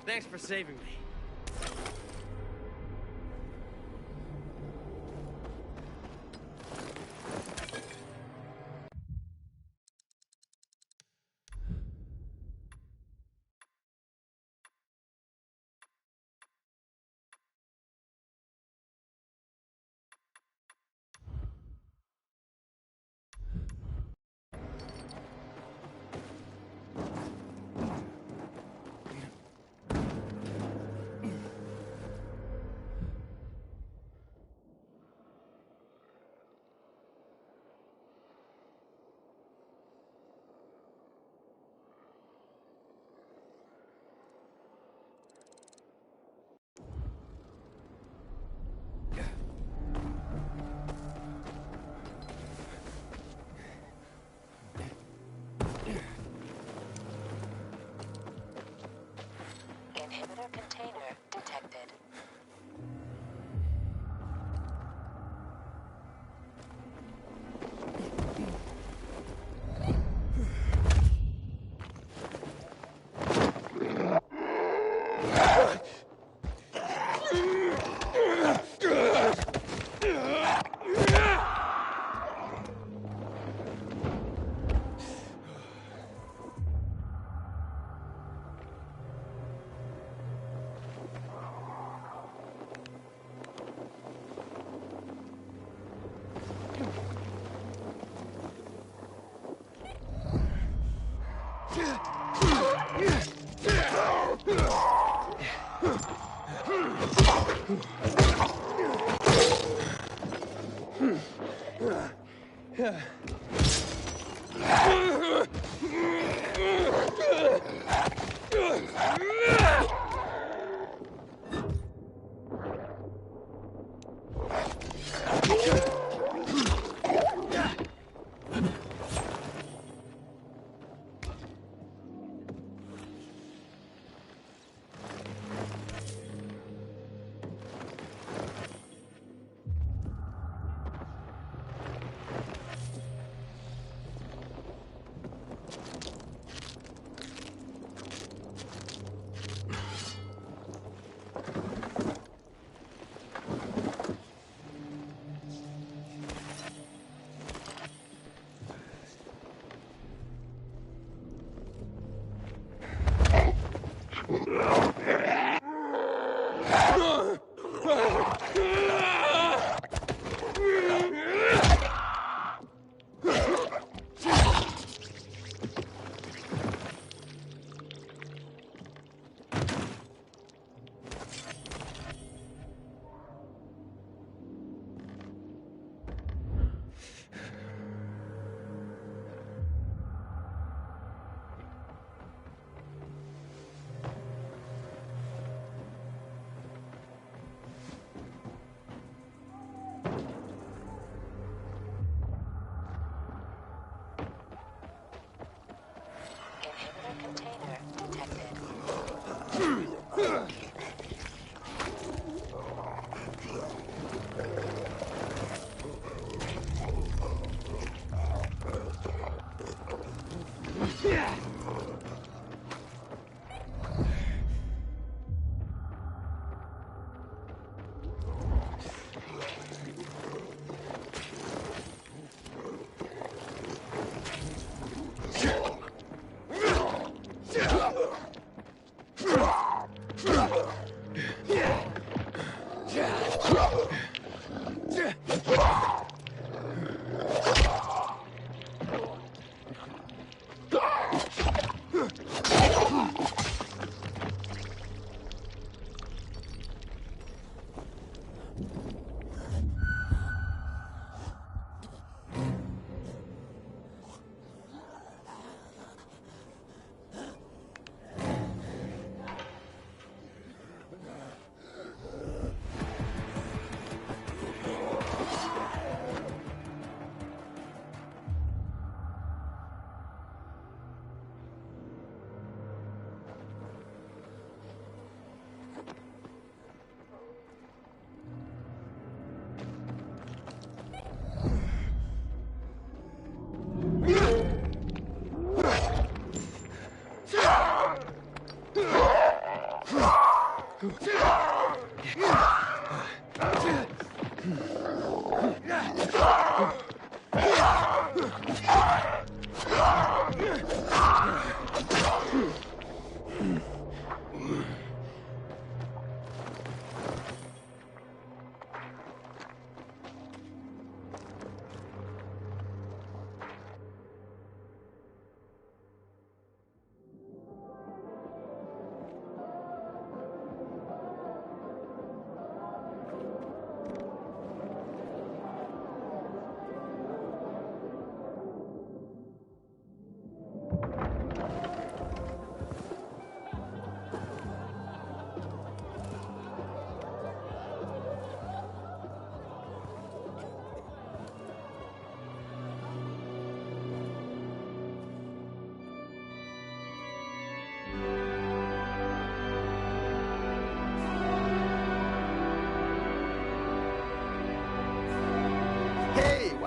Thanks for saving me. Inhibitor container detected.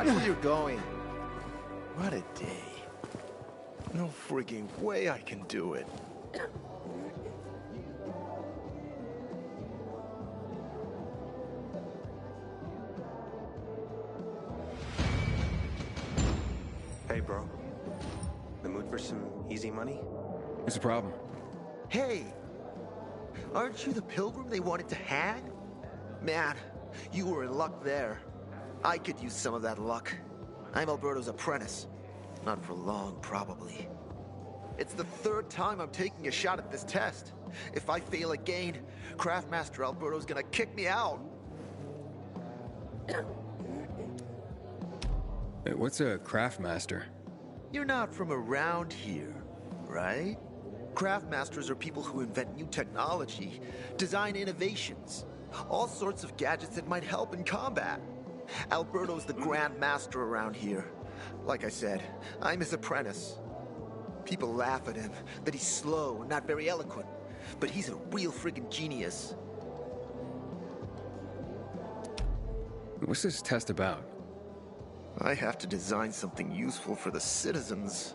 Watch where you're going. What a day. No freaking way I can do it. Hey, bro. The mood for some easy money? What's the problem? Hey! Aren't you the pilgrim they wanted to hang? Man, you were in luck there. I could use some of that luck. I'm Alberto's apprentice. Not for long, probably. It's the third time I'm taking a shot at this test. If I fail again, Craftmaster Alberto's gonna kick me out. Hey, what's a craftmaster? You're not from around here, right? Craftmasters are people who invent new technology, design innovations, all sorts of gadgets that might help in combat. Alberto's the Grand Master around here. Like I said, I'm his apprentice. People laugh at him, that he's slow and not very eloquent, but he's a real friggin' genius. What's this test about? I have to design something useful for the citizens.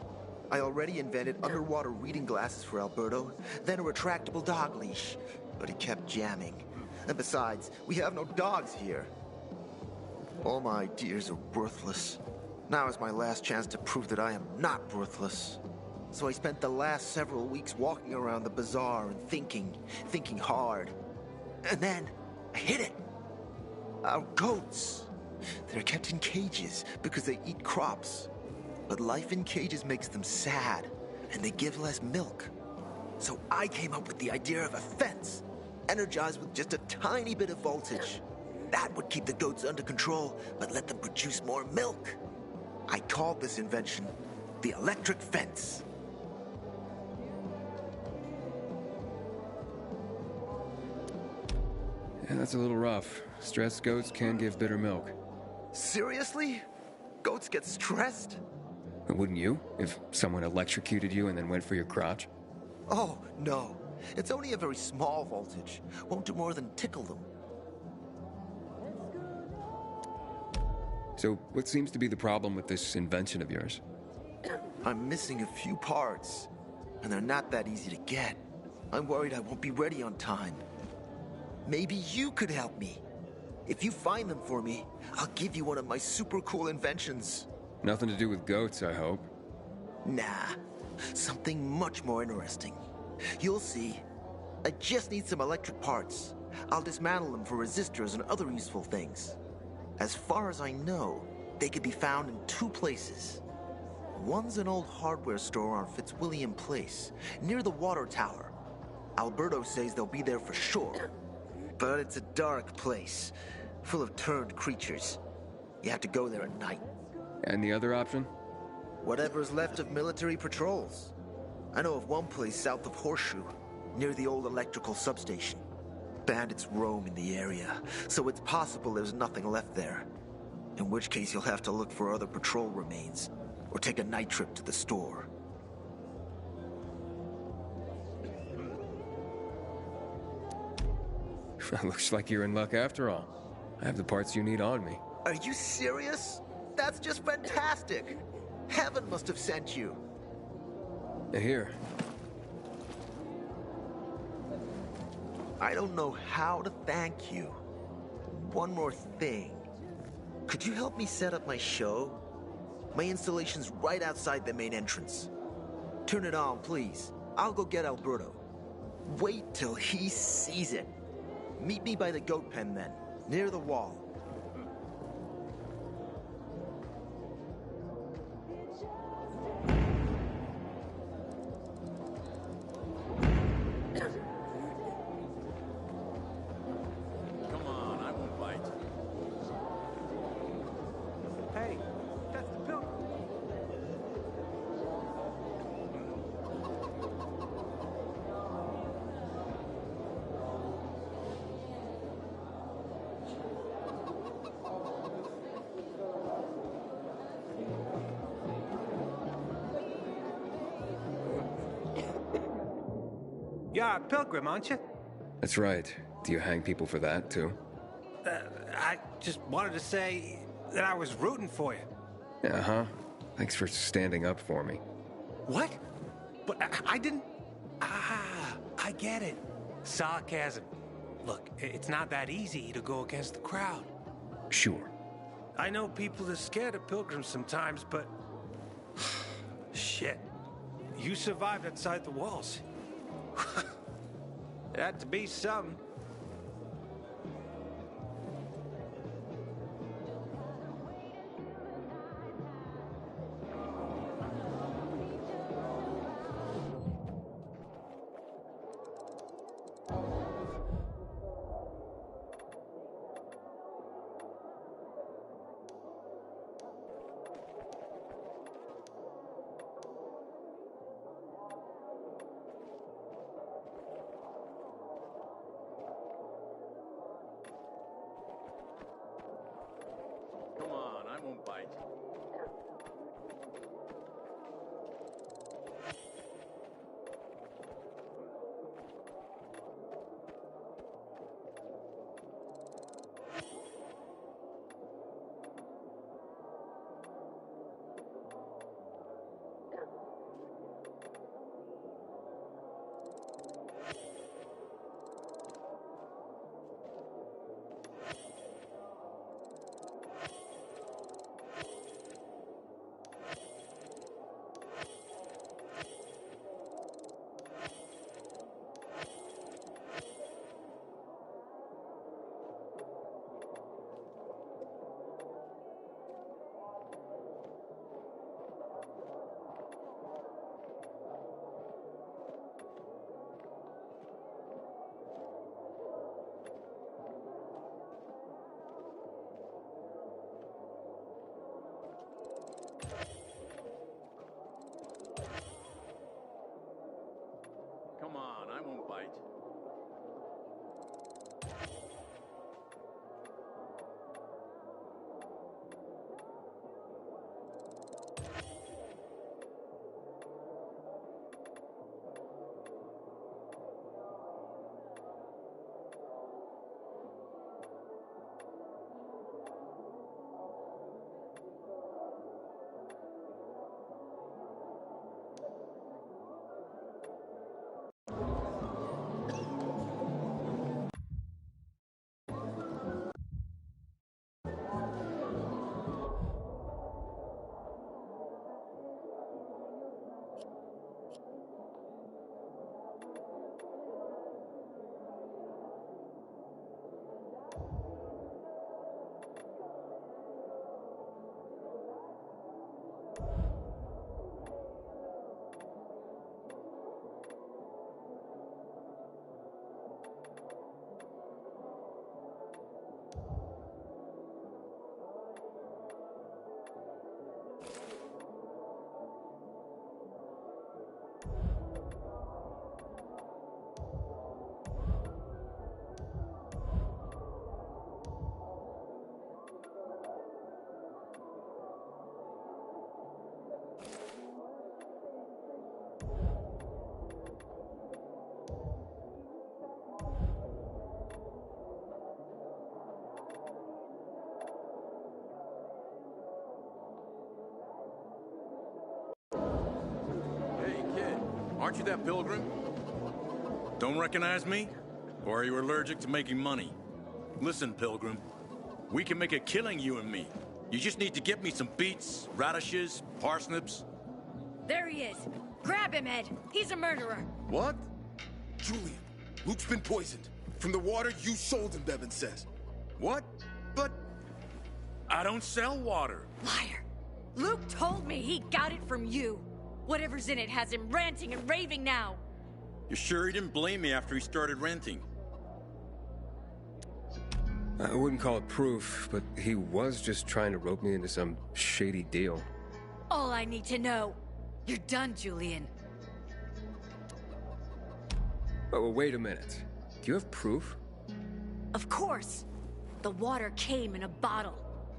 I already invented underwater reading glasses for Alberto, then a retractable dog leash, but he kept jamming. And besides, we have no dogs here. All my ideas are worthless. Now is my last chance to prove that I am not worthless. So I spent the last several weeks walking around the bazaar and thinking hard. And then, I hit it. Our goats. They're kept in cages because they eat crops. But life in cages makes them sad, and they give less milk. So I came up with the idea of a fence, energized with just a tiny bit of voltage. That would keep the goats under control, but let them produce more milk. I called this invention the electric fence. Yeah, that's a little rough. Stressed goats can give bitter milk. Seriously? Goats get stressed? Wouldn't you, if someone electrocuted you and then went for your crotch? Oh, no. It's only a very small voltage. Won't do more than tickle them. So, what seems to be the problem with this invention of yours? I'm missing a few parts, and they're not that easy to get. I'm worried I won't be ready on time. Maybe you could help me. If you find them for me, I'll give you one of my super cool inventions. Nothing to do with goats, I hope. Nah, something much more interesting. You'll see. I just need some electric parts. I'll dismantle them for resistors and other useful things. As far as I know, they could be found in two places. One's an old hardware store on Fitzwilliam Place, near the water tower. Alberto says they'll be there for sure. But it's a dark place, full of turned creatures. You have to go there at night. And the other option? Whatever's left of military patrols. I know of one place south of Horseshoe, near the old electrical substation. Bandits roam in the area, so it's possible there's nothing left there. In which case you'll have to look for other patrol remains, or take a night trip to the store. Looks like you're in luck after all. I have the parts you need on me. Are you serious? That's just fantastic! Heaven must have sent you. Here. I don't know how to thank you. One more thing. Could you help me set up my show? My installation's right outside the main entrance. Turn it on, please. I'll go get Alberto. Wait till he sees it. Meet me by the goat pen then, near the wall. Come on, I won't bite. Hey, that's the pilgrim. You're a pilgrim, aren't you? That's right. Do you hang people for that, too? I just wanted to say, that I was rooting for you. Uh-huh. Thanks for standing up for me. What? But I didn't... Ah, I get it. Sarcasm. Look, it's not that easy to go against the crowd. Sure. I know people are scared of pilgrims sometimes, but... Shit. You survived outside the walls. It had to be something. Come on, I won't bite. Come on, I won't bite. Hey, kid, aren't you that pilgrim? Don't recognize me? Or are you allergic to making money? Listen, pilgrim, we can make a killing, you and me. You just need to get me some beets, radishes, parsnips. There he is. Grab him, Ed. He's a murderer. What? Julian, Luke's been poisoned. From the water you sold him, Bevan says. What? But I don't sell water. Liar. Luke told me he got it from you. Whatever's in it has him ranting and raving now. You sure he didn't blame me after he started renting? I wouldn't call it proof, but he was just trying to rope me into some shady deal. All I need to know. You're done, Julian. Oh, well, wait a minute. Do you have proof? Of course. The water came in a bottle.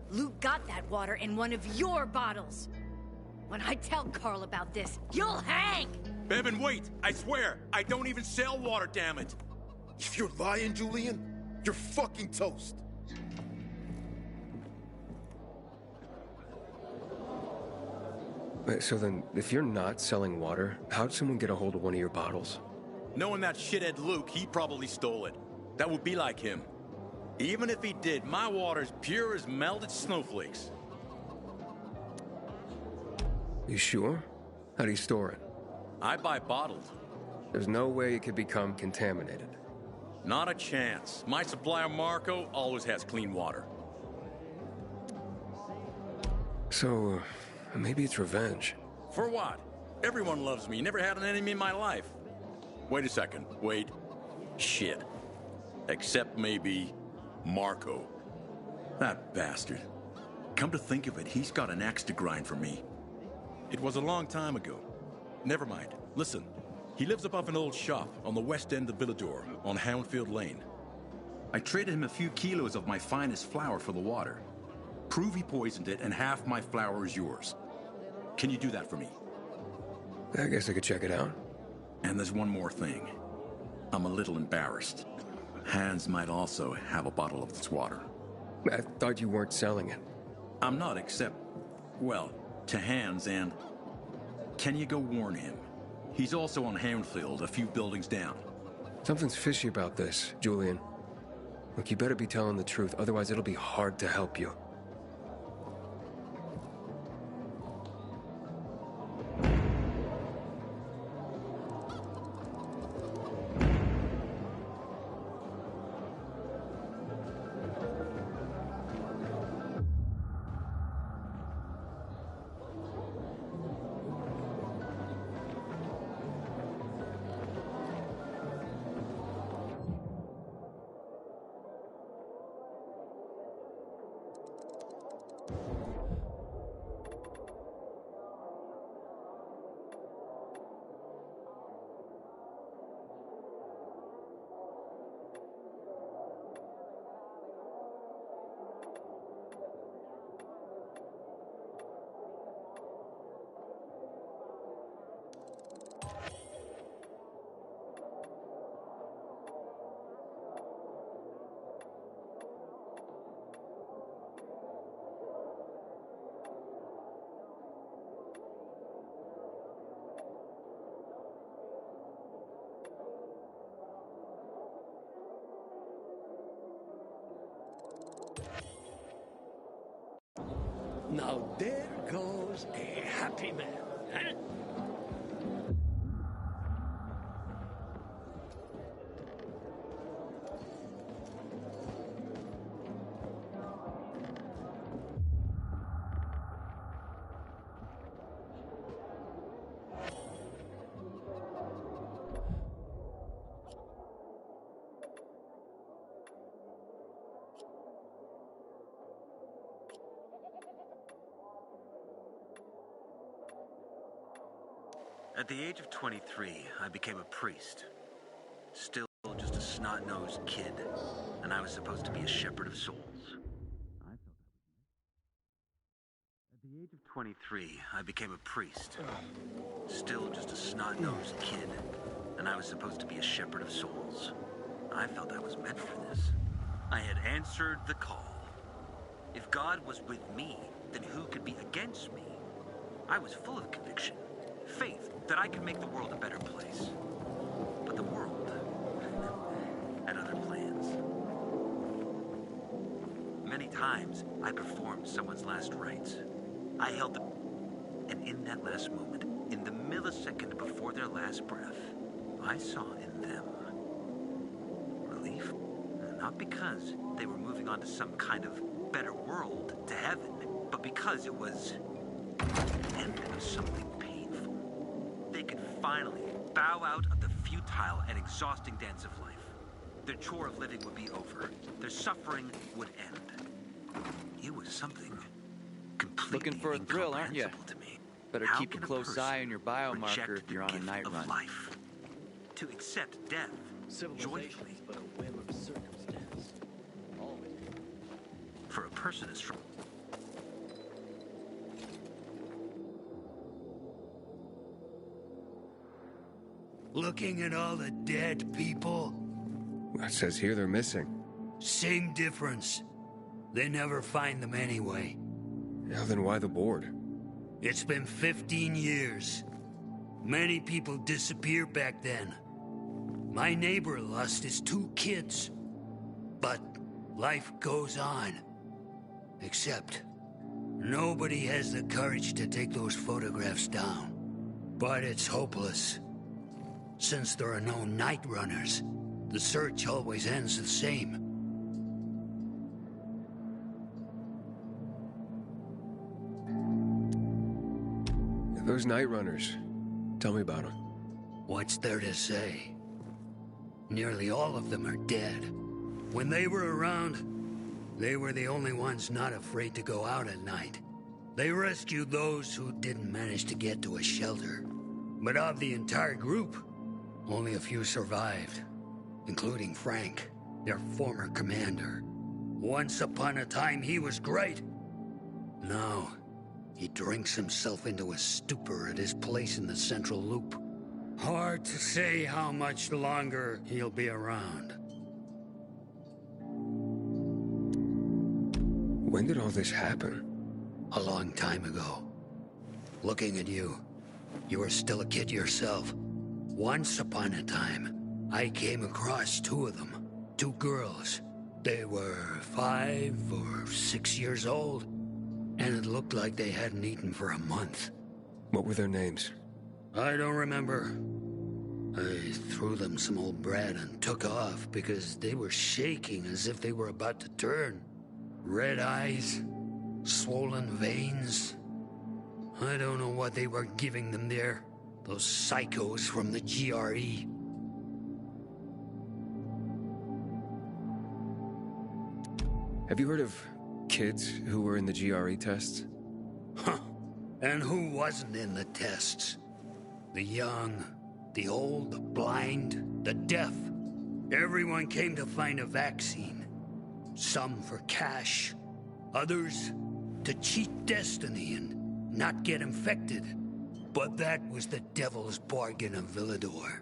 Luke got that water in one of your bottles. When I tell Carl about this, you'll hang! Bevan, wait! I swear, I don't even sell water, damn it! If you're lying, Julian, you're fucking toast. So then, if you're not selling water, how'd someone get a hold of one of your bottles? Knowing that shithead Luke, he probably stole it. That would be like him. Even if he did, my water's pure as melted snowflakes. You sure? How do you store it? I buy bottled. There's no way it could become contaminated. Not a chance. My supplier, Marco, always has clean water. So, maybe it's revenge. For what? Everyone loves me. Never had an enemy in my life. Wait a second. Wait. Shit. Except maybe Marco. That bastard. Come to think of it, he's got an axe to grind for me. It was a long time ago. Never mind. Listen. He lives above an old shop on the west end of Villador, on Houndfield Lane. I traded him a few kilos of my finest flour for the water. Prove he poisoned it, and half my flour is yours. Can you do that for me? I guess I could check it out. And there's one more thing. I'm a little embarrassed. Hans might also have a bottle of this water. I thought you weren't selling it. I'm not, except, well, to Hans, and... Can you go warn him? He's also on Houndfield, a few buildings down. Something's fishy about this, Julian. Look, you better be telling the truth, otherwise it'll be hard to help you. Now there goes a happy man. Huh? At the age of 23, I became a priest. Still just a snot-nosed kid, and I was supposed to be a shepherd of souls. At the age of 23, I became a priest. Still just a snot-nosed kid, and I was supposed to be a shepherd of souls. I felt I was meant for this. I had answered the call. If God was with me, then who could be against me? I was full of conviction, faith that I could make the world a better place. But the world had other plans. Many times, I performed someone's last rites. I held them, and in that last moment, in the millisecond before their last breath, I saw in them relief. Not because they were moving on to some kind of better world, to heaven, but because it was the end of something painful. They could finally bow out of the futile and exhausting dance of life. Their chore of living would be over. Their suffering would end. It was something completely looking for a thrill, aren't you? to me. Better How keep a can close eye on your biomarker reject if you're on the a gift night of run. life? To accept death joyfully. But a whim of circumstance. Always. For a person as strong. Looking at all the dead people? It says here they're missing. Same difference. They never find them anyway. Yeah, then why the board? It's been 15 years. Many people disappeared back then. My neighbor lost his 2 kids. But life goes on. Except, nobody has the courage to take those photographs down. But it's hopeless. Since there are no night runners, the search always ends the same. Those night runners. Tell me about them. What's there to say? Nearly all of them are dead. When they were around, they were the only ones not afraid to go out at night. They rescued those who didn't manage to get to a shelter. But of the entire group, only a few survived, including Frank, their former commander. Once upon a time, he was great. Now, he drinks himself into a stupor at his place in the Central Loop. Hard to say how much longer he'll be around. When did all this happen? A long time ago. Looking at you, you were still a kid yourself. Once upon a time, I came across 2 of them. 2 girls. They were 5 or 6 years old, and it looked like they hadn't eaten for a month. What were their names? I don't remember. I threw them some old bread and took off because they were shaking as if they were about to turn. Red eyes, swollen veins. I don't know what they were giving them there. Those psychos from the GRE. Have you heard of kids who were in the GRE tests? Huh. And who wasn't in the tests? The young, the old, the blind, the deaf. Everyone came to find a vaccine. Some for cash, others to cheat destiny and not get infected. But that was the devil's bargain of Villador.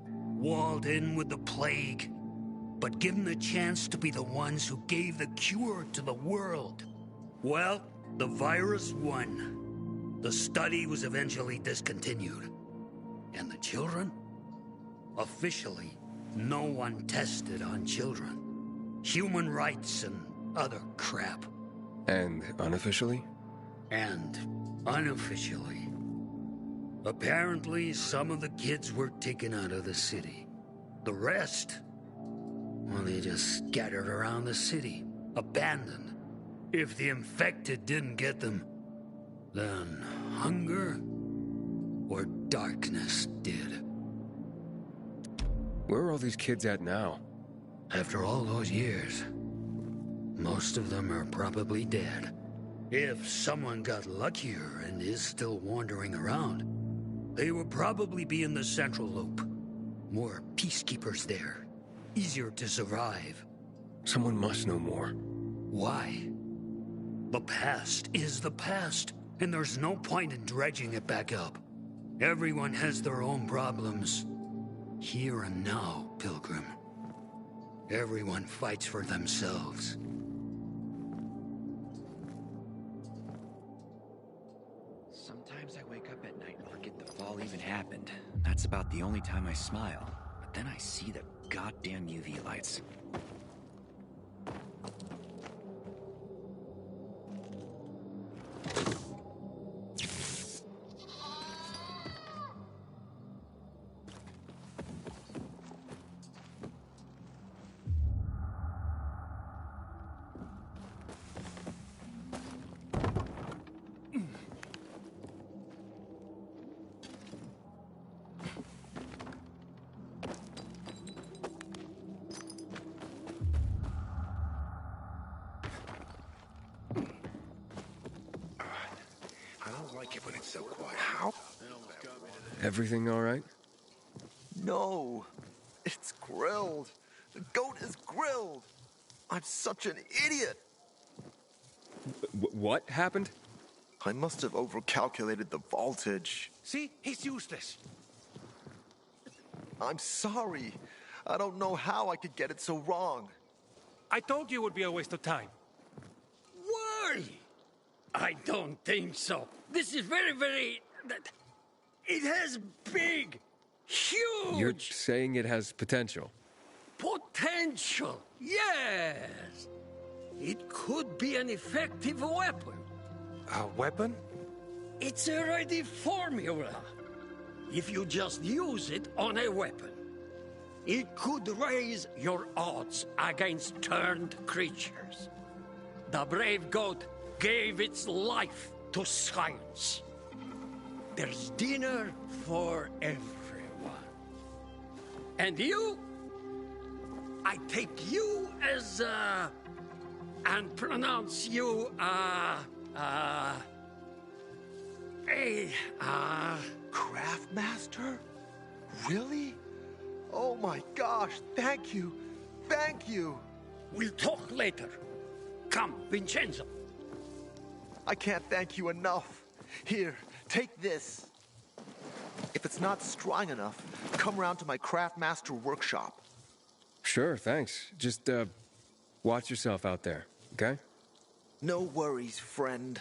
Walled in with the plague, but given the chance to be the ones who gave the cure to the world. Well, the virus won. The study was eventually discontinued. And the children? Officially, no one tested on children. Human rights and other crap. And unofficially? And unofficially. Apparently, some of the kids were taken out of the city. The rest, well, they just scattered around the city, abandoned. If the infected didn't get them, then hunger or darkness did. Where are all these kids at now? After all those years, most of them are probably dead. If someone got luckier and is still wandering around, they will probably be in the Central Loop. More peacekeepers there. Easier to survive. Someone must know more. Why? The past is the past, and there's no point in dredging it back up. Everyone has their own problems. Here and now, Pilgrim. Everyone fights for themselves. Sometimes I wake up at night and forget the fall even happened. That's about the only time I smile. But then I see the goddamn UV lights. So quiet. How? Everything all right? No. It's grilled. The goat is grilled. I'm such an idiot. What happened? I must have overcalculated the voltage. See? He's useless. I'm sorry. I don't know how I could get it so wrong. I told you it would be a waste of time. Why? I don't think so. This is very... It has big, huge... You're saying it has potential? Potential, yes. It could be an effective weapon. A weapon? It's a ready formula. If you just use it on a weapon, it could raise your odds against turned creatures. The brave goat gave its life to science. There's dinner for everyone. And you? I take you as, and pronounce you, Craftmaster? Really? Oh my gosh, thank you. Thank you. We'll talk later. Come, Vincenzo. I can't thank you enough. Here, take this. If it's not strong enough, come round to my Craftmaster workshop. Sure, thanks. Just, watch yourself out there, okay? No worries, friend.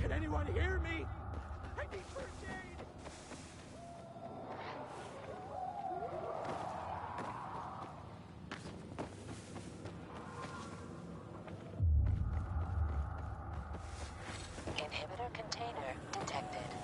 Can anyone hear me? I need first aid! Inhibitor container detected.